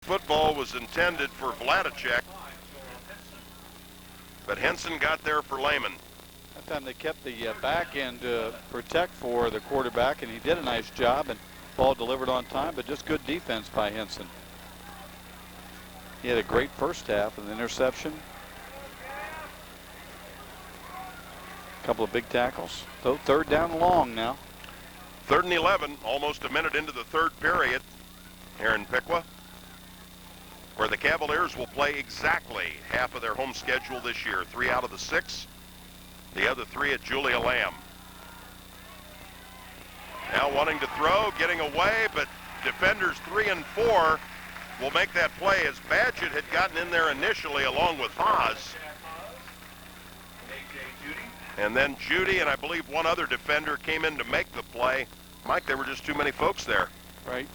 Football was intended for Vladicek, but Henson got there for Lehman. That time they kept the back end to protect for the quarterback, and he did a nice job, and ball delivered on time, but just good defense by Henson. He had a great first half with an interception. A couple of big tackles. So third down and long now. 3rd and 11, almost a minute into the third period here in Piqua, where the Cavaliers will play exactly half of their home schedule this year. 3 out of the 6, the other 3 at Julia Lamb. Now wanting to throw, getting away, but defenders 3 and 4 will make that play, as Badgett had gotten in there initially along with Haas. And then Judy and I believe one other defender came in to make the play. Mike, there were just too many folks there. Right.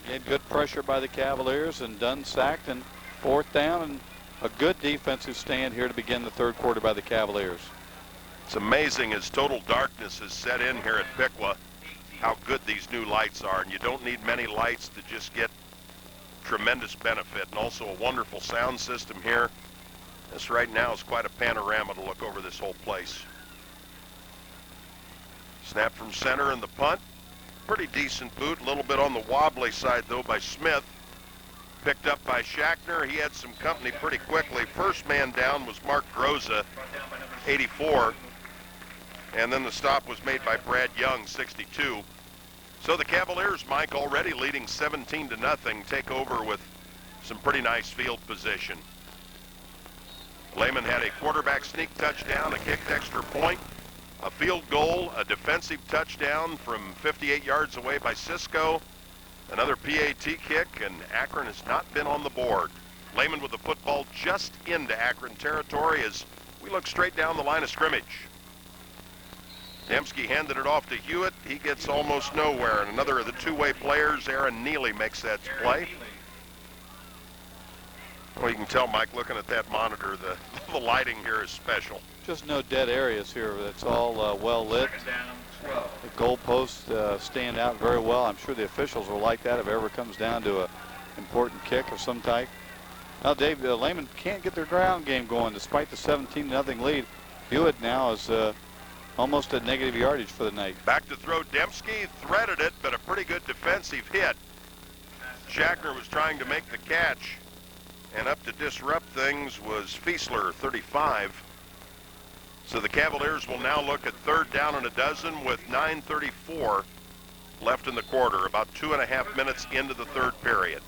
Again, good pressure by the Cavaliers, and Dunn sacked, and 4th down, and a good defensive stand here to begin the third quarter by the Cavaliers. It's amazing as total darkness has set in here at Piqua, how good these new lights are. And you don't need many lights to just get tremendous benefit, and also a wonderful sound system here. This right now is quite a panorama to look over this whole place. Snap from center and the punt. Pretty decent boot, a little bit on the wobbly side though by Smith. Picked up by Shackner. He had some company pretty quickly. First man down was Mark Groza, 84. And then the stop was made by Brad Young, 62. So the Cavaliers, Mike, already leading 17-0, take over with some pretty nice field position. Lehman had a quarterback sneak touchdown, a kicked extra point, a field goal, a defensive touchdown from 58 yards away by Cisco, another PAT kick, and Akron has not been on the board. Lehman with the football just into Akron territory as we look straight down the line of scrimmage. Dembski handed it off to Hewitt. He gets almost nowhere, and another of the two-way players, Aaron Neely, makes that play. Well, you can tell, Mike, looking at that monitor, the lighting here is special. Just no dead areas here. It's all well lit. The goalposts stand out very well. I'm sure the officials will like that if it ever comes down to an important kick of some type. Now, Dave, Lehman can't get their ground game going despite the 17-0 lead. Hewitt now is almost at negative yardage for the night. Back to throw. Dembski threaded it, but a pretty good defensive hit. Shackner was trying to make the catch, and up to disrupt things was Fiesler, 35. So the Cavaliers will now look at 3rd down and a dozen with 9:34 left in the quarter, about 2.5 minutes into the third period.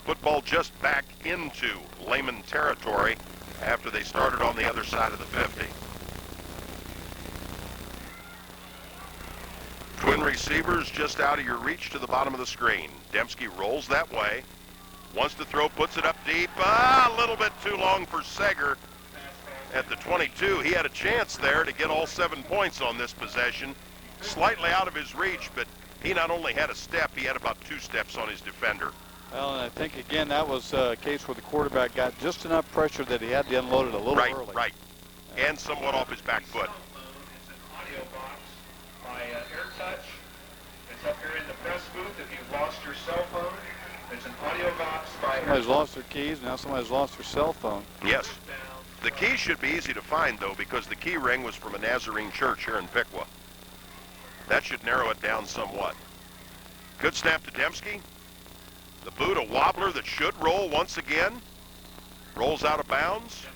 Football just back into Lehman territory after they started on the other side of the 50. Twin receivers just out of your reach to the bottom of the screen. Dembski rolls that way. Wants to throw, puts it up deep. A little bit too long for Seger at the 22. He had a chance there to get all 7 points on this possession. Slightly out of his reach, but he not only had a step, he had about 2 steps on his defender. Well, and I think, again, that was a case where the quarterback got just enough pressure that he had to unload it a little early. Right, and somewhat off his back foot. It's up here in the press booth. If you've lost your cell phone, there's an audio box by Somebody's lost their keys. Now somebody's lost their cell phone. Yes. The key should be easy to find, though, because the key ring was from a Nazarene church here in Piqua. That should narrow it down somewhat. Good snap to Dembski. The boot, a wobbler that should roll once again. Rolls out of bounds.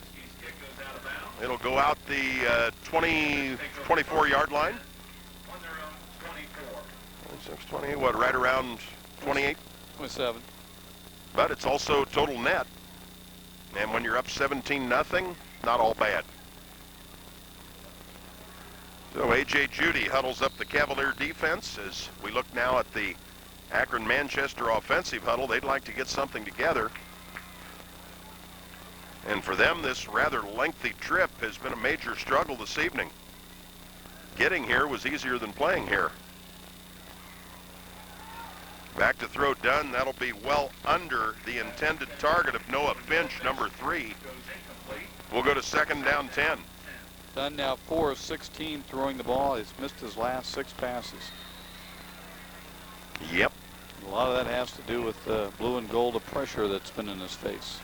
It'll go out the 24-yard line. 26-20, what, right around 28? 27. But it's also total net. And when you're up 17-0, not all bad. So A.J. Judy huddles up the Cavalier defense as we look now at the Akron-Manchester offensive huddle. They'd like to get something together. And for them, this rather lengthy trip has been a major struggle this evening. Getting here was easier than playing here. Back to throw Dunn. That'll be well under the intended target of Noah Finch, number 3. We'll go to 2nd down 10. Dunn now 4 of 16 throwing the ball. He's missed his last 6 passes. Yep. A lot of that has to do with blue and gold, the pressure that's been in his face.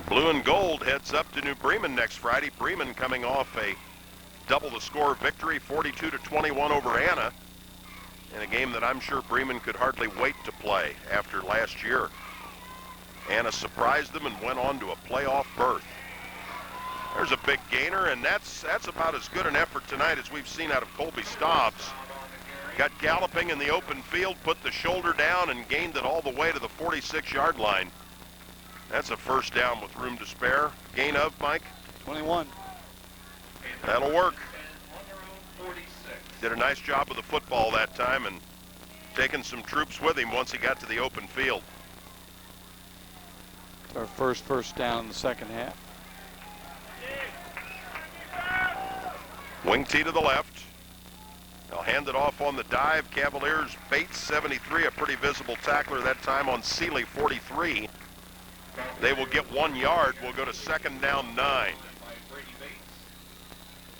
Blue and gold heads up to New Bremen next Friday. Bremen coming off a double the score victory, 42-21 over Anna, in a game that I'm sure Bremen could hardly wait to play after last year. Anna surprised them and went on to a playoff berth. There's a big gainer, and that's about as good an effort tonight as we've seen out of Colby Stobbs. Got galloping in the open field, put the shoulder down, and gained it all the way to the 46-yard line. That's a first down with room to spare. Gain of, Mike? 21. That'll work. Did a nice job with the football that time and taking some troops with him once he got to the open field. It's our first down in the second half. Wing tee to the left. They'll hand it off on the dive. Cavaliers, Bates, 73, a pretty visible tackler that time on Seeley, 43. They will get 1 yard. We'll go to second down 9.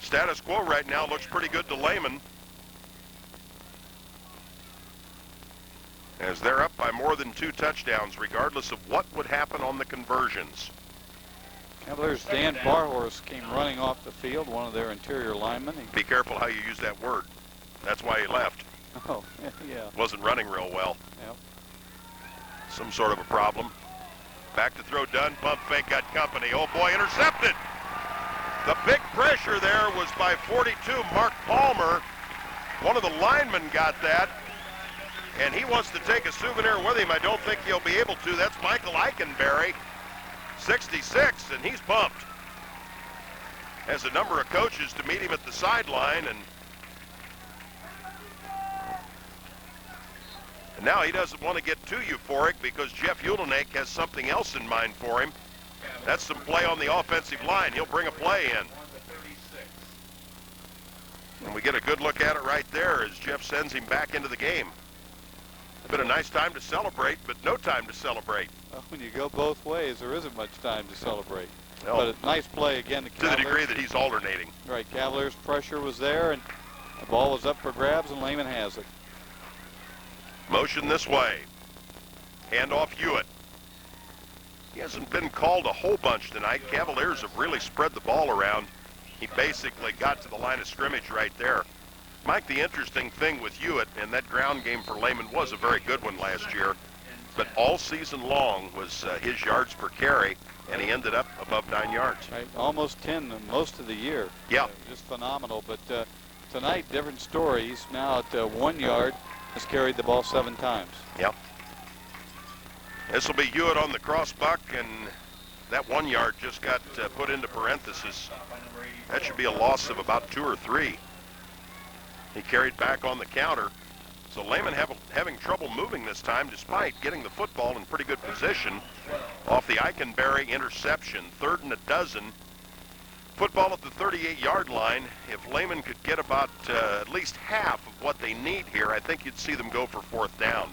Status quo right now looks pretty good to Lehman, as they're up by more than 2 touchdowns, regardless of what would happen on the conversions. Cavaliers' Dan Barhorse came running off the field, one of their interior linemen. Be careful how you use that word. That's why he left. Oh, yeah. Wasn't running real well. Yep. Some sort of a problem. Back to throw, done. Pump fake, got company. Oh boy, intercepted. The big pressure there was by 42, Mark Palmer. One of the linemen got that, and he wants to take a souvenir with him. I don't think he'll be able to. That's Michael Eikenberry, 66, and he's pumped. Has a number of coaches to meet him at the sideline, and now he doesn't want to get too euphoric because Jeff Ulenek has something else in mind for him. That's some play on the offensive line. He'll bring a play in. And we get a good look at it right there as Jeff sends him back into the game. Been a nice time to celebrate, but no time to celebrate. Well, when you go both ways, there isn't much time to celebrate. No. But a nice play again. To the degree that he's alternating. Right, Cavaliers' pressure was there, and the ball was up for grabs, and Lehman has it. Motion this way. Hand off Hewitt. He hasn't been called a whole bunch tonight. Cavaliers have really spread the ball around. He basically got to the line of scrimmage right there. Mike, the interesting thing with Hewitt, and that ground game for Lehman was a very good one last year, but all season long was his yards per carry, and he ended up above 9 yards. Right, almost 10 most of the year. Yeah. Just phenomenal. But tonight, different story. He's now at 1 yard, has carried the ball 7 times. Yep. This will be Hewitt on the cross buck, and that 1 yard just got put into parentheses. That should be a loss of about 2 or 3. He carried back on the counter. So Lehman having trouble moving this time despite getting the football in pretty good position off the Eikenberry interception. 3rd and 12. Football at the 38-yard line. If Lehman could get about at least half of what they need here, I think you'd see them go for 4th down.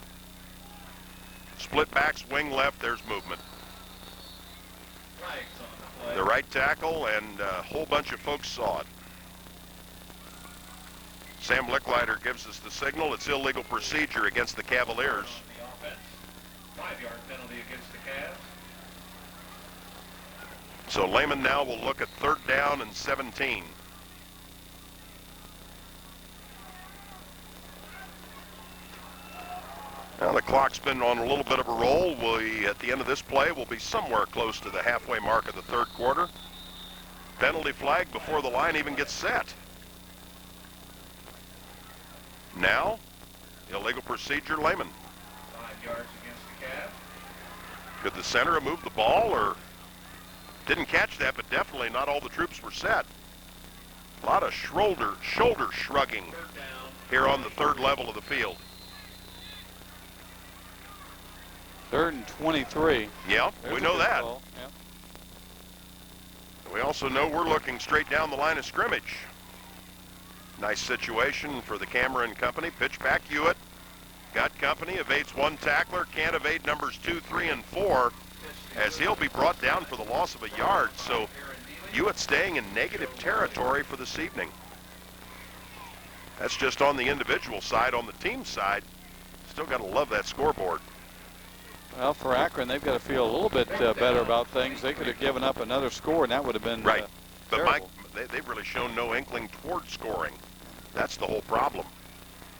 Split backs, wing left, there's movement. The right tackle, and a whole bunch of folks saw it. Sam Licklider gives us the signal. It's illegal procedure against the Cavaliers. 5-yard penalty against the Cavs. So Lehman now will look at 3rd down and 17. Now the clock's been on a little bit of a roll. At the end of this play, we'll be somewhere close to the halfway mark of the 3rd quarter. Penalty flag before the line even gets set. Now, illegal procedure, Lehman. 5 yards against the Cavs. Could the center have moved the ball, or didn't catch that, but definitely not all the troops were set. A lot of shoulder shrugging 3rd down. here on the 3rd level of the field. 3rd and 23. Yeah, There's we a know good that. ball. Yep. We also know we're looking straight down the line of scrimmage. Nice situation for the Cameron company. Pitch back, Hewitt. Got company, evades 1 tackler, can't evade numbers 2, 3, and 4, as he'll be brought down for the loss of a yard. So Hewitt staying in negative territory for this evening. That's just on the individual side. On the team side, still got to love that scoreboard. Well, for Akron, they've got to feel a little bit better about things. They could have given up another score, and that would have been right. But terrible. Mike, they've really shown no inkling toward scoring. That's the whole problem.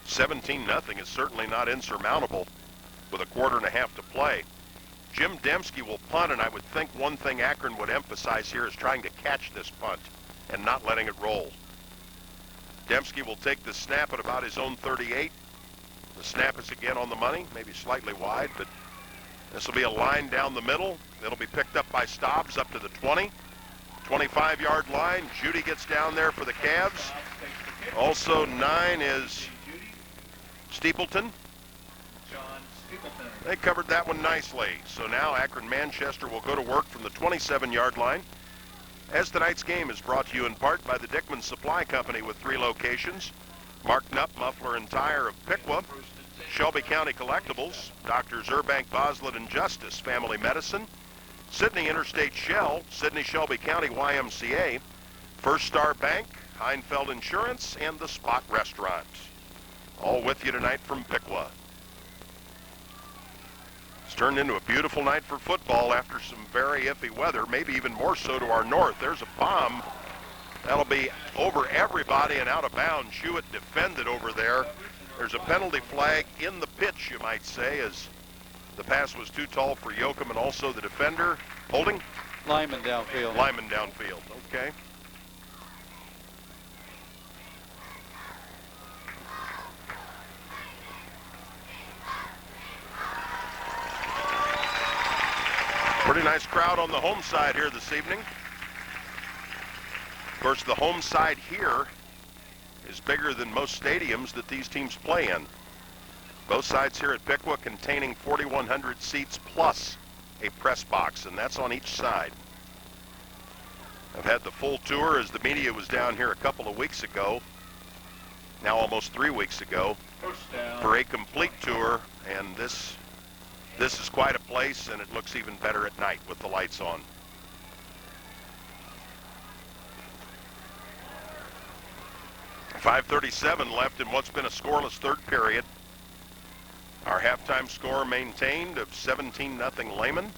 17-0 is certainly not insurmountable with a quarter and a half to play. Jim Dembski will punt, and I would think one thing Akron would emphasize here is trying to catch this punt and not letting it roll. Dembski will take the snap at about his own 38. The snap is again on the money, maybe slightly wide, but this will be a line down the middle. It'll be picked up by Stobbs up to the 20. 25-yard line. Judy gets down there for the Cavs. Also 9 is Steepleton. They covered that one nicely. So now Akron Manchester will go to work from the 27-yard line. As tonight's game is brought to you in part by the Dickman Supply Company with 3 locations. Mark Knupp Muffler and Tire of Piqua. Shelby County Collectibles. Doctors Urbank, Boslett, and Justice Family Medicine. Sydney Interstate Shell. Sydney Shelby County YMCA. First Star Bank. Heinfeld Insurance. And the Spot Restaurant. All with you tonight from Piqua. It's turned into a beautiful night for football after some very iffy weather, maybe even more so to our north. There's a bomb. That'll be over everybody and out of bounds. Hewitt defended over there. There's a penalty flag in the pitch, you might say, as the pass was too tall for Yoakum, and also the defender holding? Lyman downfield. Lyman downfield, okay. Pretty nice crowd on the home side here this evening. Of course, the home side here is bigger than most stadiums that these teams play in. Both sides here at Piqua containing 4,100 seats plus a press box, and that's on each side. I've had the full tour as the media was down here a couple of weeks ago, now almost 3 weeks ago, for a complete tour, and this is quite a place, and it looks even better at night with the lights on. .537 left in what's been a scoreless third period. Our halftime score maintained of 17-0 Lehman.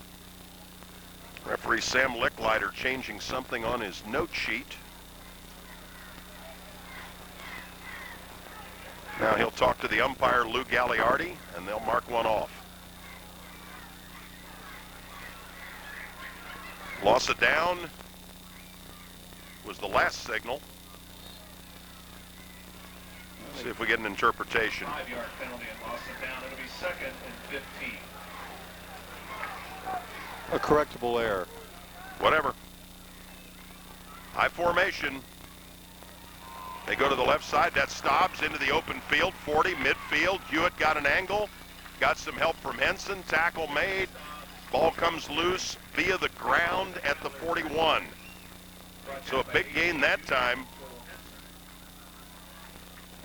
Referee Sam Licklider changing something on his note sheet. Now he'll talk to the umpire Lou Gagliardi, and they'll mark one off. Loss of down was the last signal. Let's see if we get an interpretation. 5-yard penalty and loss of down. It'll be 2nd and 15. A correctable error. Whatever. High formation. They go to the left side. That's Stobbs into the open field. 40 midfield. Hewitt got an angle. Got some help from Henson. Tackle made. Ball comes loose via the ground at the 41. So a big gain that time.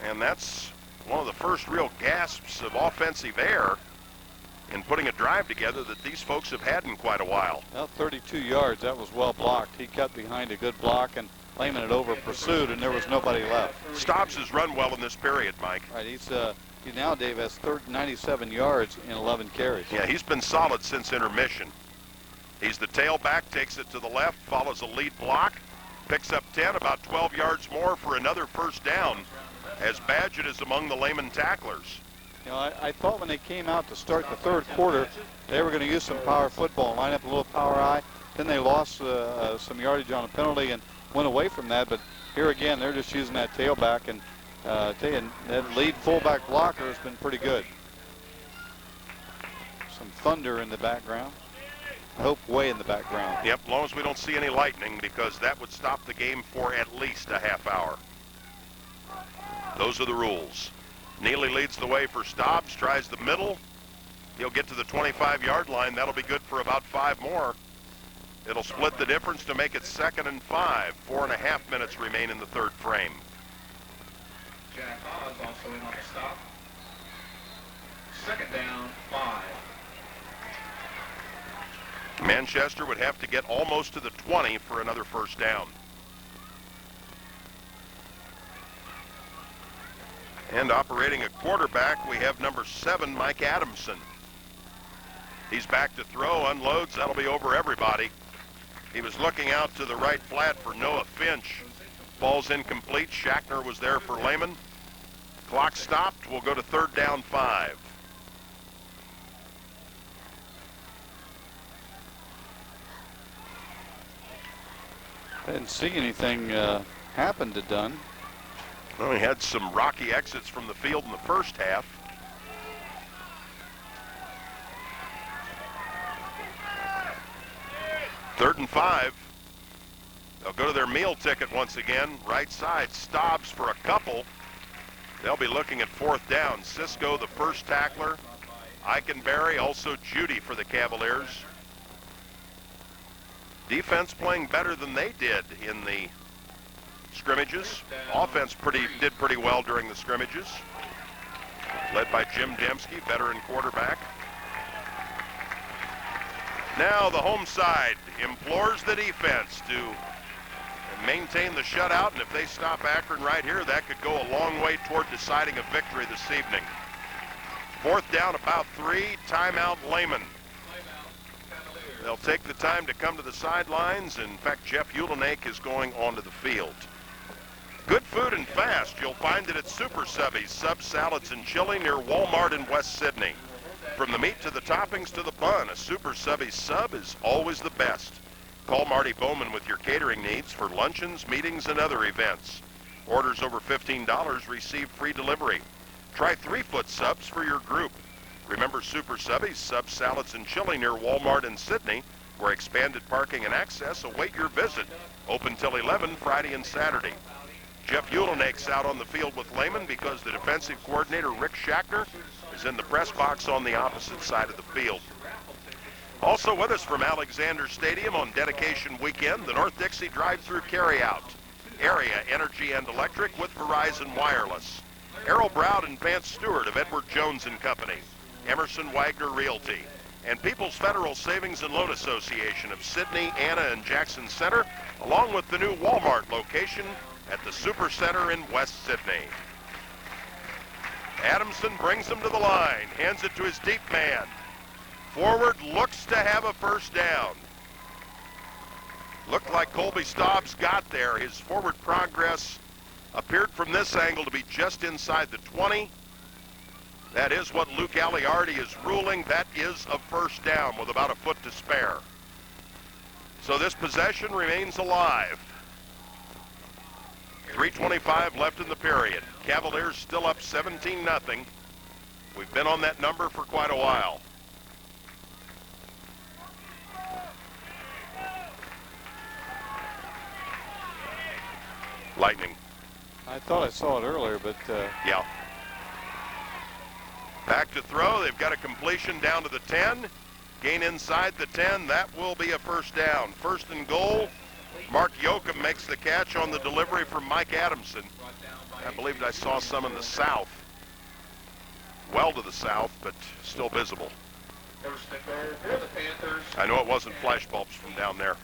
And that's one of the first real gasps of offensive air in putting a drive together that these folks have had in quite a while. Well, 32 yards, that was well blocked. He cut behind a good block, and Lehman had over pursued, and there was nobody left. Stobbs has run well in this period, Mike. Right, he now, Dave, has 97 yards in 11 carries. Yeah, he's been solid since intermission. He's the tailback, takes it to the left, follows a lead block, picks up 10, about 12 yards more for another first down, as Badgett is among the Lehman tacklers. You know, I thought when they came out to start the third quarter, they were going to use some power football and line up a little power I. Then they lost some yardage on a penalty and went away from that. But here again, they're just using that tailback, and that lead fullback blocker has been pretty good. Some thunder in the background. I hope way in the background. Yep, as long as we don't see any lightning, because that would stop the game for at least a half hour. Those are the rules. Neely leads the way for Stobbs, tries the middle. He'll get to the 25-yard line. That'll be good for about 5 more. It'll split the difference to make it 2nd and 5. 4.5 minutes remain in the third frame. Jack Oz also in on the stop. 2nd down, 5. Manchester would have to get almost to the 20 for another first down. And operating at quarterback, we have number 7, Mike Adamson. He's back to throw, unloads, that'll be over everybody. He was looking out to the right flat for Noah Finch. Ball's incomplete. Shackner was there for Lehman. Clock stopped. We'll go to 3rd down 5. I didn't see anything happen to Dunn. Well, he had some rocky exits from the field in the first half. Third and 5. They'll go to their meal ticket once again. Right side, Stobbs for a couple. They'll be looking at 4th down. Cisco, the first tackler. Eikenberry, also Judy for the Cavaliers. Defense playing better than they did in the scrimmages. Offense did pretty well during the scrimmages. Led by Jim Dembski, veteran quarterback. Now the home side implores the defense to maintain the shutout, and if they stop Akron right here, that could go a long way toward deciding a victory this evening. 4th down, about 3. Timeout, Lehman. They'll take the time to come to the sidelines. In fact, Jeff Ulenake is going onto the field. Good food and fast. You'll find it at Super Subbies, subs, salads, and chili near Walmart in West Sydney. From the meat to the toppings to the bun, a Super Subbies sub is always the best. Call Marty Bowman with your catering needs for luncheons, meetings, and other events. Orders over $15 receive free delivery. Try 3-foot subs for your group. Remember Super Subbies, subs, salads, and chili near Walmart in Sydney, where expanded parking and access await your visit. Open till 11 Friday and Saturday. Jeff Ulenake's out on the field with Lehman because the defensive coordinator, Rick Shackner, is in the press box on the opposite side of the field. Also with us from Alexander Stadium on dedication weekend, the North Dixie drive-through carryout. Area Energy and Electric with Verizon Wireless. Errol Browd and Vance Stewart of Edward Jones and Company. Emerson Wagner Realty. And People's Federal Savings and Loan Association of Sydney, Anna, and Jackson Center, along with the new Walmart location at the Super Center in West Sydney. Adamson brings him to the line, hands it to his deep man. Forward looks to have a first down. Looked like Colby Stobbs got there. His forward progress appeared from this angle to be just inside the 20. That is what Luke Aliardi is ruling. That is a first down with about a foot to spare. So this possession remains alive. 3:25 left in the period. Cavaliers still up 17-0. We've been on that number for quite a while. Lightning. I thought I saw it earlier, but Yeah. Back to throw. They've got a completion down to the 10. Gain inside the 10. That will be a first down. 1st and goal. Mark Yoakum makes the catch on the delivery from Mike Adamson. I believed I saw some in the south. Well to the south, but still visible. I know it wasn't flash bulbs from down there.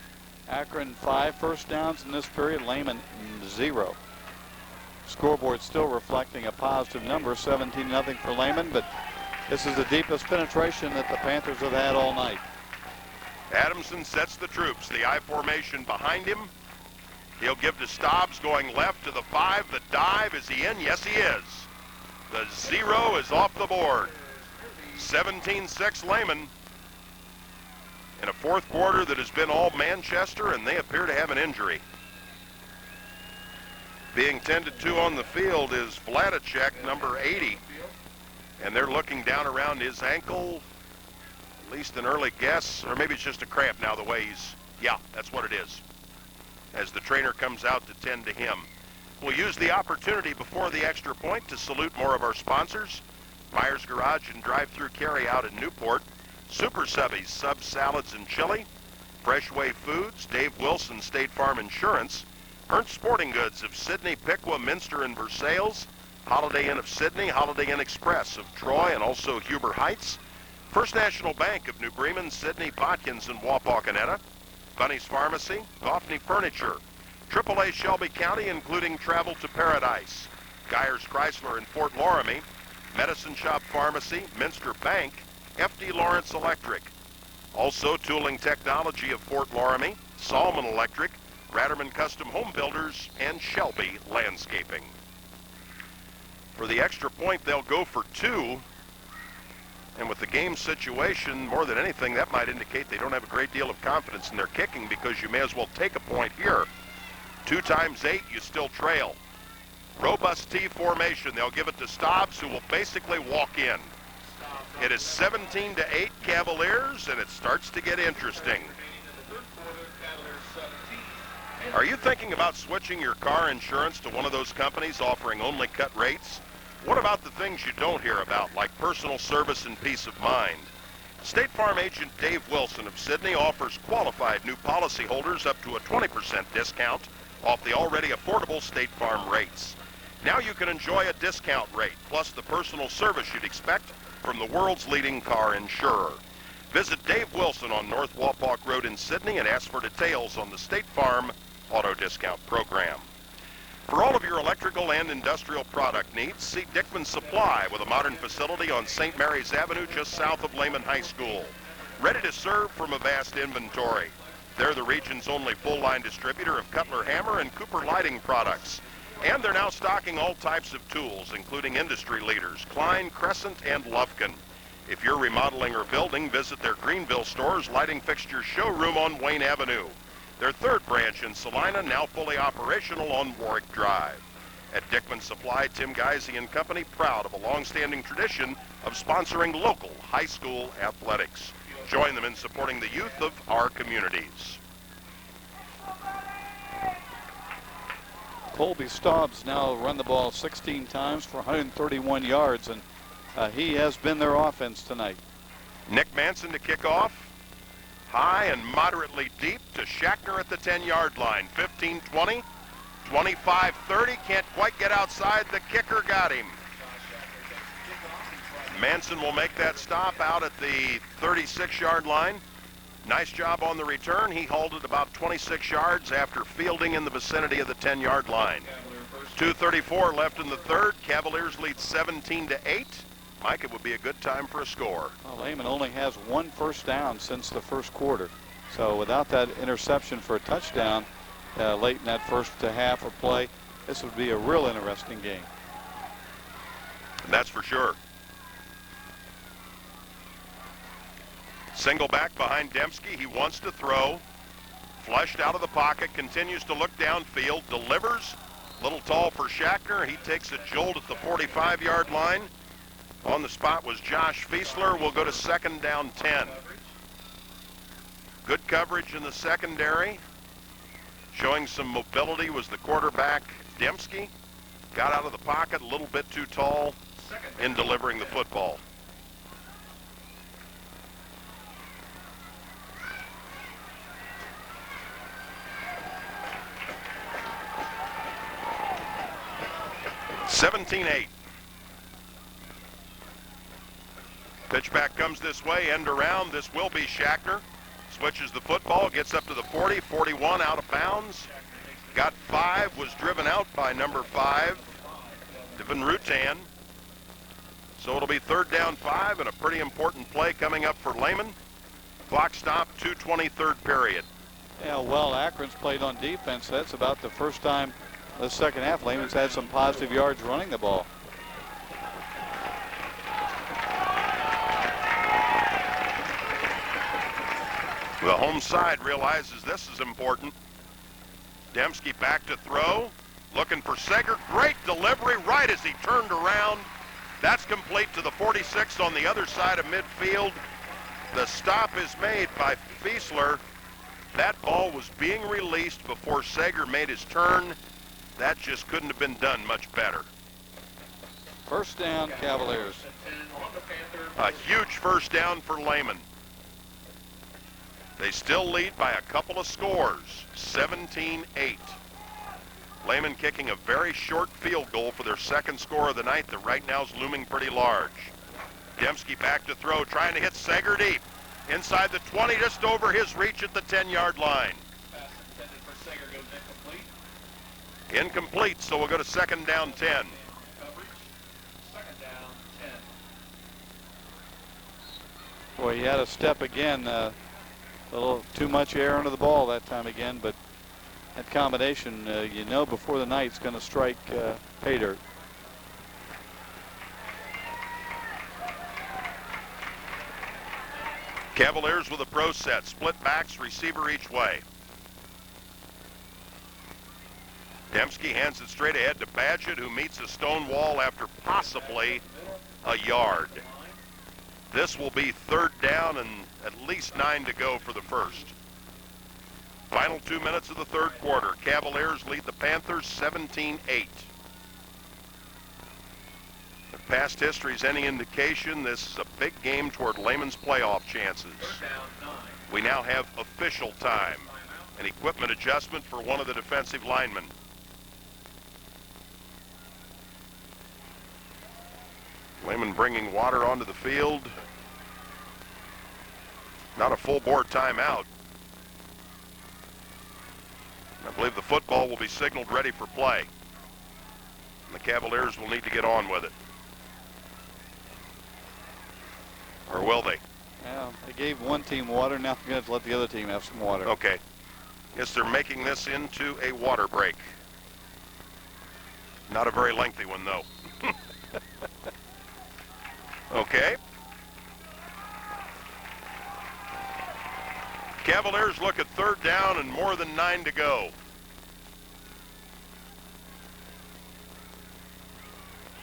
Akron 5 first downs in this period. Lehman 0. Scoreboard still reflecting a positive number, 17-0 for Lehman, but this is the deepest penetration that the Panthers have had all night. Adamson sets the troops. The I formation behind him. He'll give to Stobbs going left to the 5. The dive, is he in? Yes, he is. The 0 is off the board. 17-6 Lehman. In a fourth quarter that has been all Manchester, and they appear to have an injury. Being tended to on the field is Vladicek, number 80. And they're looking down around his ankle. At least an early guess, or maybe it's just a cramp now the way he's, yeah, that's what it is. As the trainer comes out to tend to him. We'll use the opportunity before the extra point to salute more of our sponsors. Myers Garage and Drive-Thru Carryout in Newport. Super Subbies, subs, salads, and chili. Freshway Foods, Dave Wilson State Farm Insurance. Ernst Sporting Goods of Sydney, Piqua, Minster, and Versailles. Holiday Inn of Sydney, Holiday Inn Express of Troy, and also Huber Heights. First National Bank of New Bremen, Sydney, Botkins, and Wapakoneta. Bunny's Pharmacy, Goffney Furniture. AAA Shelby County, including Travel to Paradise. Geyers Chrysler in Fort Loramie, Medicine Shop Pharmacy, Minster Bank, FD Lawrence Electric. Also Tooling Technology of Fort Loramie, Salmon Electric, Ratterman Custom Home Builders, and Shelby Landscaping. For the extra point, they'll go for 2. And with the game situation, more than anything, that might indicate they don't have a great deal of confidence in their kicking, because you may as well take a point here. 2 times 8, you still trail. Robust T formation. They'll give it to Stobbs, who will basically walk in. It is 17-8 Cavaliers, and it starts to get interesting. Are you thinking about switching your car insurance to one of those companies offering only cut rates? What about the things you don't hear about, like personal service and peace of mind? State Farm agent Dave Wilson of Sydney offers qualified new policyholders up to a 20% discount off the already affordable State Farm rates. Now you can enjoy a discount rate, plus the personal service you'd expect from the world's leading car insurer. Visit Dave Wilson on North Wapak Road in Sydney and ask for details on the State Farm Auto Discount Program. For all of your electrical and industrial product needs, see Dickman Supply with a modern facility on St. Mary's Avenue just south of Lehman High School. Ready to serve from a vast inventory. They're the region's only full-line distributor of Cutler Hammer and Cooper Lighting products. And they're now stocking all types of tools, including industry leaders, Klein, Crescent, and Lufkin. If you're remodeling or building, visit their Greenville store's lighting fixture showroom on Wayne Avenue. Their 3rd branch in Salina, now fully operational on Warwick Drive. At Dickman Supply, Tim Geisey and Company, proud of a long-standing tradition of sponsoring local high school athletics. Join them in supporting the youth of our communities. Colby Stobbs now run the ball 16 times for 131 yards, and he has been their offense tonight. Nick Manson to kick off. High and moderately deep to Schachtner at the 10-yard line. 15-20, 25-30, can't quite get outside. The kicker got him. Manson will make that stop out at the 36-yard line. Nice job on the return. He hauled it about 26 yards after fielding in the vicinity of the 10-yard line. 2:34 left in the 3rd. Cavaliers lead 17-8. Mike, it would be a good time for a score. Well, Lehman only has 1 first down since the first quarter. So without that interception for a touchdown late in that first half of play, this would be a real interesting game. That's for sure. Single back behind Dembski. He wants to throw. Flushed out of the pocket. Continues to look downfield. Delivers. Little tall for Schachtner. He takes a jolt at the 45-yard line. On the spot was Josh Fiesler. We'll go to 2nd down 10. Good coverage in the secondary. Showing some mobility was the quarterback, Dembski. Got out of the pocket a little bit too tall in delivering the football. (17-8). Pitch back comes this way, end around. This will be Schachtner. Switches the football, gets up to the 40, 41, out of bounds. Got 5, was driven out by number 5, Devin Rutan. So it'll be 3rd down 5 and a pretty important play coming up for Lehman. Clock stop, 2:23 period. Yeah, well, Akron's played on defense. That's about the first time the second half Lehman's had some positive yards running the ball. The home side realizes this is important. Dembski back to throw, looking for Sager. Great delivery right as he turned around. That's complete to the 46 on the other side of midfield. The stop is made by Fiesler. That ball was being released before Sager made his turn. That just couldn't have been done much better. First down, Cavaliers. A huge first down for Lehman. They still lead by a couple of scores, 17-8. Lehman kicking a very short field goal for their second score of the night that right now is looming pretty large. Dembski back to throw, trying to hit Sager deep. Inside the 20, just over his reach at the 10-yard line. Pass intended for Sager goes incomplete. Incomplete, so we'll go to 2nd down 10. Boy, he had a step again. A little too much air under the ball that time again, but that combination, you know, before the night's going to strike pay dirt. Cavaliers with a pro set, split backs, receiver each way. Dembski hands it straight ahead to Badgett, who meets a stone wall after possibly a yard. This will be 3rd down and at least 9 to go for the first. Final 2 minutes of the 3rd quarter. Cavaliers lead the Panthers 17-8. If past history is any indication, this is a big game toward Lehman's playoff chances. We now have official time. An equipment adjustment for one of the defensive linemen. Lehman bringing water onto the field. Not a full board timeout. I believe the football will be signaled ready for play. And the Cavaliers will need to get on with it. Or will they? Yeah, they gave one team water. Now they're going to let the other team have some water. Okay. Guess they're making this into a water break. Not a very lengthy one, though. Okay. Cavaliers look at 3rd down and more than 9 to go.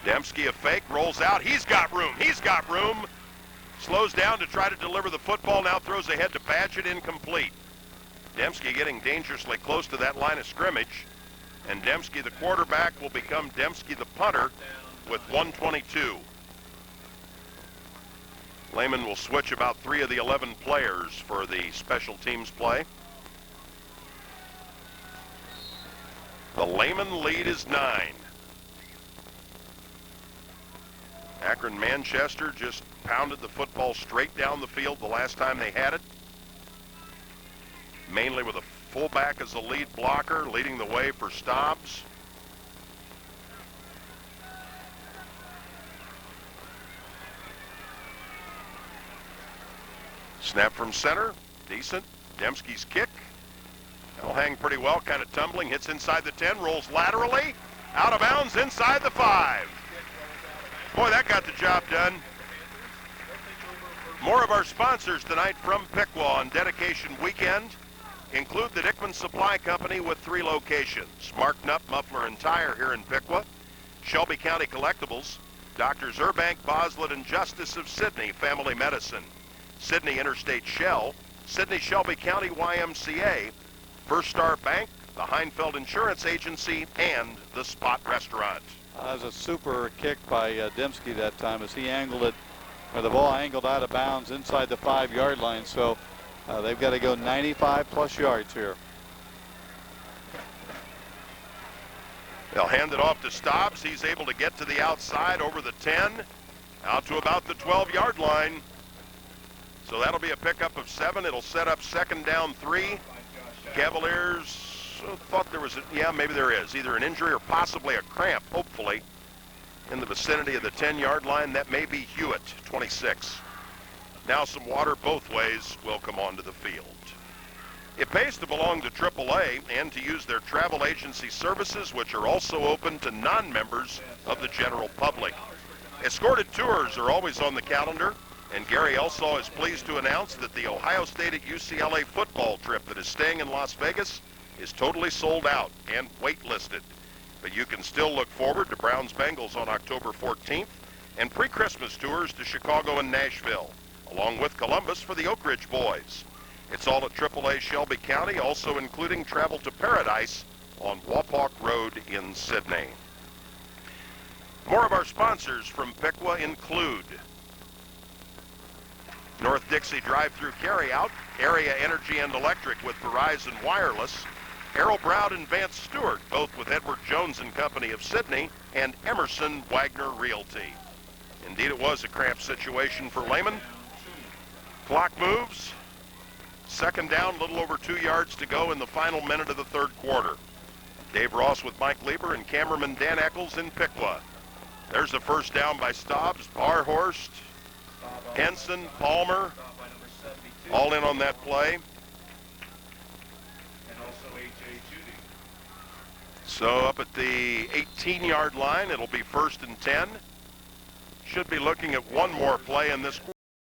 Dembski a fake, rolls out. He's got room. He's got room. Slows down to try to deliver the football. Now throws ahead to Badgett, incomplete. Dembski getting dangerously close to that line of scrimmage. And Dembski, the quarterback, will become Dembski, the punter, with 1:22. Lehman will switch about 3 of the 11 players for the special teams play. The Lehman lead is 9. Akron Manchester just pounded the football straight down the field the last time they had it. Mainly with a fullback as the lead blocker, leading the way for Stobbs. Snap from center, decent. Dembski's kick. That'll hang pretty well, kind of tumbling, hits inside the 10, rolls laterally, out of bounds inside the 5. Boy, that got the job done. More of our sponsors tonight from Piqua on dedication weekend include the Dickman Supply Company with 3 locations. Mark Knupp Muffler and Tire here in Piqua, Shelby County Collectibles, Doctors Urbank, Boslett, and Justice of Sydney Family Medicine, Sydney Interstate Shell, Sydney Shelby County YMCA, First Star Bank, the Heinfeld Insurance Agency, and the Spot Restaurant. That was a super kick by Dembski that time as he angled it, or the ball angled out of bounds inside the 5-yard line. So they've got to go 95 plus yards here. They'll hand it off to Stobbs. He's able to get to the outside over the 10, out to about the 12-yard line. So that'll be a pickup of 7. It'll set up 2nd down 3. Cavaliers thought there was, yeah, maybe there is, either an injury or possibly a cramp, hopefully, in the vicinity of the 10-yard line. That may be Hewitt, 26. Now some water both ways will come onto the field. It pays to belong to AAA and to use their travel agency services, which are also open to non-members of the general public. Escorted tours are always on the calendar, and Gary Elsaw is pleased to announce that the Ohio State at UCLA football trip that is staying in Las Vegas is totally sold out and waitlisted. But you can still look forward to Browns-Bengals on October 14th and pre-Christmas tours to Chicago and Nashville, along with Columbus for the Oak Ridge boys. It's all at AAA Shelby County, also including travel to Paradise on Wapak Road in Sydney. More of our sponsors from Piqua include North Dixie drive-through carryout, Area Energy and Electric with Verizon Wireless, Errol Brown and Vance Stewart, both with Edward Jones and Company of Sydney, and Emerson Wagner Realty. Indeed, it was a cramped situation for Lehman. Clock moves. 2nd down, little over 2 yards to go in the final minute of the 3rd quarter. Dave Ross with Mike Lieber and cameraman Dan Eccles in Piqua. There's the 1st down by Stobbs, Barhorst, Henson, Palmer, All in on that play. And also A.J. Judy. So up at the 18-yard line, it'll be 1st and 10. Should be looking at one more play in this